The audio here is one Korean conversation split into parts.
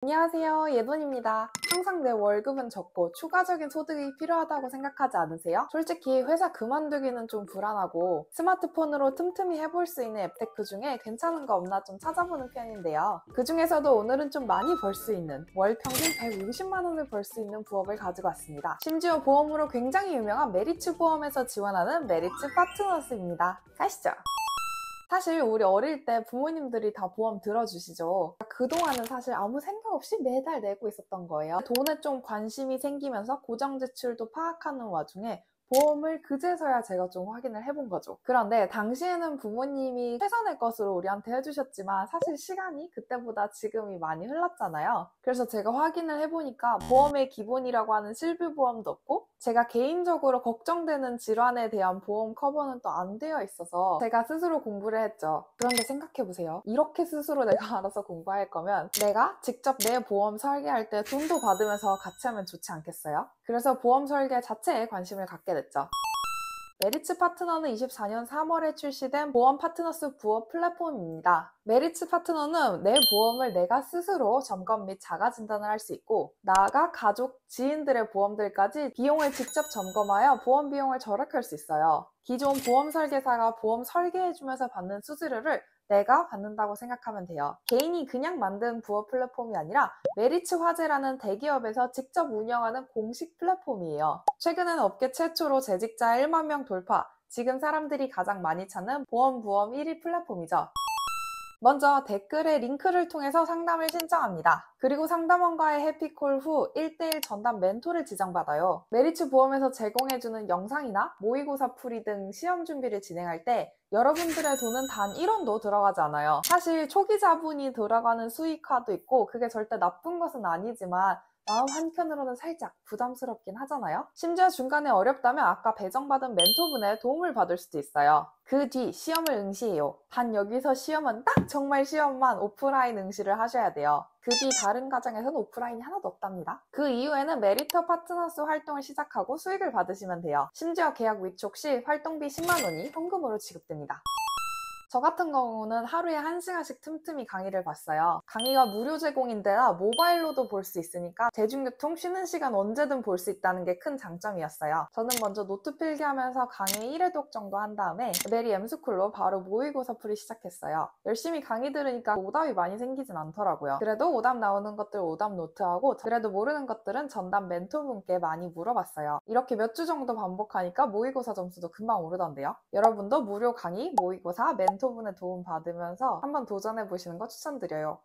안녕하세요, 예돈입니다. 항상 내 월급은 적고 추가적인 소득이 필요하다고 생각하지 않으세요? 솔직히 회사 그만두기는 좀 불안하고 스마트폰으로 틈틈이 해볼 수 있는 앱테크 중에 괜찮은 거 없나 좀 찾아보는 편인데요. 그 중에서도 오늘은 좀 많이 벌 수 있는 월 평균 150만 원을 벌 수 있는 부업을 가지고 왔습니다. 심지어 보험으로 굉장히 유명한 메리츠 보험에서 지원하는 메리츠 파트너스입니다. 가시죠. 사실 우리 어릴 때 부모님들이 다 보험 들어주시죠. 그동안은 사실 아무 생각 없이 매달 내고 있었던 거예요. 돈에 좀 관심이 생기면서 고정지출도 파악하는 와중에 보험을 그제서야 제가 좀 확인을 해본 거죠. 그런데 당시에는 부모님이 최선의 것으로 우리한테 해주셨지만 사실 시간이 그때보다 지금이 많이 흘렀잖아요. 그래서 제가 확인을 해보니까 보험의 기본이라고 하는 실비보험도 없고 제가 개인적으로 걱정되는 질환에 대한 보험 커버는 또 안 되어 있어서 제가 스스로 공부를 했죠. 그런데 생각해보세요. 이렇게 스스로 내가 알아서 공부할 거면 내가 직접 내 보험 설계할 때 돈도 받으면서 같이 하면 좋지 않겠어요? 그래서 보험 설계 자체에 관심을 갖게 됐죠. 메리츠 파트너는 24년 3월에 출시된 보험 파트너스 부업 플랫폼입니다. 메리츠 파트너는 내 보험을 내가 스스로 점검 및 자가 진단을 할 수 있고 나아가 가족, 지인들의 보험들까지 비용을 직접 점검하여 보험 비용을 절약할 수 있어요. 기존 보험 설계사가 보험 설계해주면서 받는 수수료를 내가 받는다고 생각하면 돼요. 개인이 그냥 만든 부업 플랫폼이 아니라 메리츠 화재라는 대기업에서 직접 운영하는 공식 플랫폼이에요. 최근엔 업계 최초로 재직자 1만 명 돌파, 지금 사람들이 가장 많이 찾는 보험 1위 플랫폼이죠. 먼저 댓글에 링크를 통해서 상담을 신청합니다. 그리고 상담원과의 해피콜 후 1:1 전담 멘토를 지정받아요. 메리츠 보험에서 제공해주는 영상이나 모의고사 풀이 등 시험 준비를 진행할 때 여러분들의 돈은 단 1원도 들어가지 않아요. 사실 초기 자본이 들어가는 수익화도 있고 그게 절대 나쁜 것은 아니지만 마음 한켠으로는 살짝 부담스럽긴 하잖아요. 심지어 중간에 어렵다면 아까 배정받은 멘토분의 도움을 받을 수도 있어요. 그 뒤 시험을 응시해요. 단 여기서 시험은 딱 정말 시험만 오프라인 응시를 하셔야 돼요. 그 뒤 다른 과정에서는 오프라인이 하나도 없답니다. 그 이후에는 메리트 파트너스 활동을 시작하고 수익을 받으시면 돼요. 심지어 계약 위촉 시 활동비 10만 원이 현금으로 지급됩니다. 저 같은 경우는 하루에 1시간씩 틈틈이 강의를 봤어요. 강의가 무료 제공인데다 모바일로도 볼 수 있으니까 대중교통 쉬는 시간 언제든 볼 수 있다는 게 큰 장점이었어요. 저는 먼저 노트 필기하면서 강의 1회독 정도 한 다음에 메리 M스쿨로 바로 모의고사 풀이 시작했어요. 열심히 강의 들으니까 오답이 많이 생기진 않더라고요. 그래도 오답 나오는 것들 오답 노트하고 그래도 모르는 것들은 전담 멘토분께 많이 물어봤어요. 이렇게 몇 주 정도 반복하니까 모의고사 점수도 금방 오르던데요. 여러분도 무료 강의, 모의고사, 멘토분의 도움 받으면서 한번 도전해보시는 거 추천드려요.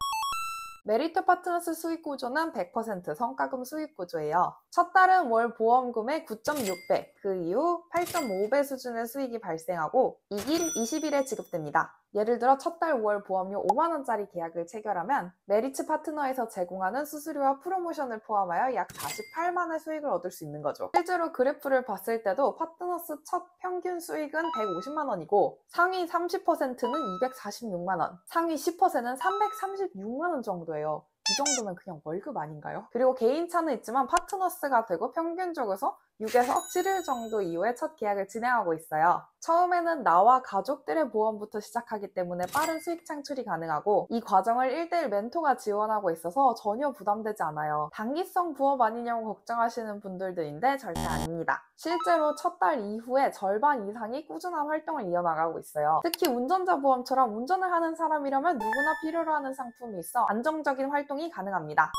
메리트 파트너스 수익 구조는 100% 성과금 수익 구조예요. 첫 달은 월 보험금의 9.6배, 그 이후 8.5배 수준의 수익이 발생하고 2길 20일에 지급됩니다. 예를 들어 첫 달 월 보험료 5만원짜리 계약을 체결하면 메리츠 파트너에서 제공하는 수수료와 프로모션을 포함하여 약 48만원의 수익을 얻을 수 있는 거죠. 실제로 그래프를 봤을 때도 파트너스 첫 평균 수익은 150만원이고 상위 30%는 246만원, 상위 10%는 336만원 정도예요. 이 정도면 그냥 월급 아닌가요? 그리고 개인차는 있지만 파트너스가 되고 평균적으로 6에서 7일 정도 이후에 첫 계약을 진행하고 있어요. 처음에는 나와 가족들의 보험부터 시작하기 때문에 빠른 수익 창출이 가능하고 이 과정을 1:1 멘토가 지원하고 있어서 전혀 부담되지 않아요. 단기성 부업 아니냐고 걱정하시는 분들인데 절대 아닙니다. 실제로 첫 달 이후에 절반 이상이 꾸준한 활동을 이어나가고 있어요. 특히 운전자 보험처럼 운전을 하는 사람이라면 누구나 필요로 하는 상품이 있어 안정적인 활동이 가능합니다.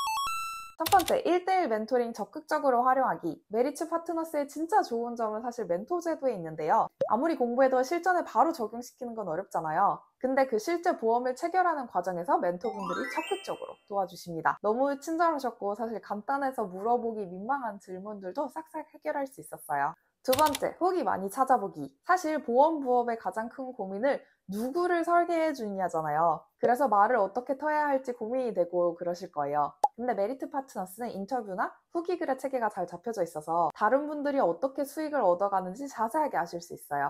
첫 번째, 1:1 멘토링 적극적으로 활용하기. 메리츠 파트너스의 진짜 좋은 점은 사실 멘토 제도에 있는데요. 아무리 공부해도 실전에 바로 적용시키는 건 어렵잖아요. 근데 그 실제 보험을 체결하는 과정에서 멘토분들이 적극적으로 도와주십니다. 너무 친절하셨고 사실 간단해서 물어보기 민망한 질문들도 싹싹 해결할 수 있었어요. 두 번째, 후기 많이 찾아보기. 사실 보험 부업의 가장 큰 고민을 누구를 설계해 주냐잖아요. 그래서 말을 어떻게 터야 할지 고민이 되고 그러실 거예요. 근데 메리트 파트너스는 인터뷰나 후기 글의 체계가 잘 잡혀져 있어서 다른 분들이 어떻게 수익을 얻어가는지 자세하게 아실 수 있어요.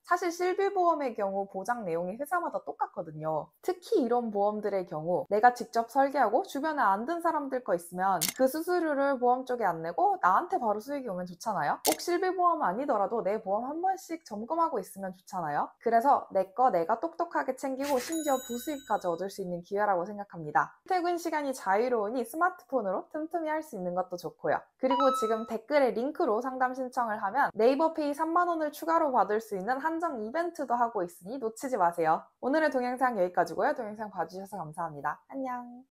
사실 실비보험의 경우 보장 내용이 회사마다 똑같거든요. 특히 이런 보험들의 경우 내가 직접 설계하고 주변에 안 든 사람들 거 있으면 그 수수료를 보험 쪽에 안 내고 나한테 바로 수익이 오면 좋잖아요. 꼭 실비보험 아니더라도 내 보험 한 번씩 점검하고 있으면 좋잖아요. 그래서 내 거 내가 똑똑하게 챙기고 심지어 부수입까지 얻을 수 있는 기회라고 생각합니다. 퇴근 시간이 자유로우니 스마트폰으로 틈틈이 할 수 있는 것도 좋고요. 그리고 지금 댓글에 링크로 상담 신청을 하면 네이버페이 3만 원을 추가로 받을 수 있는 한정 이벤트도 하고 있으니 놓치지 마세요. 오늘의 동영상 여기까지고요. 동영상 봐주셔서 감사합니다. 안녕.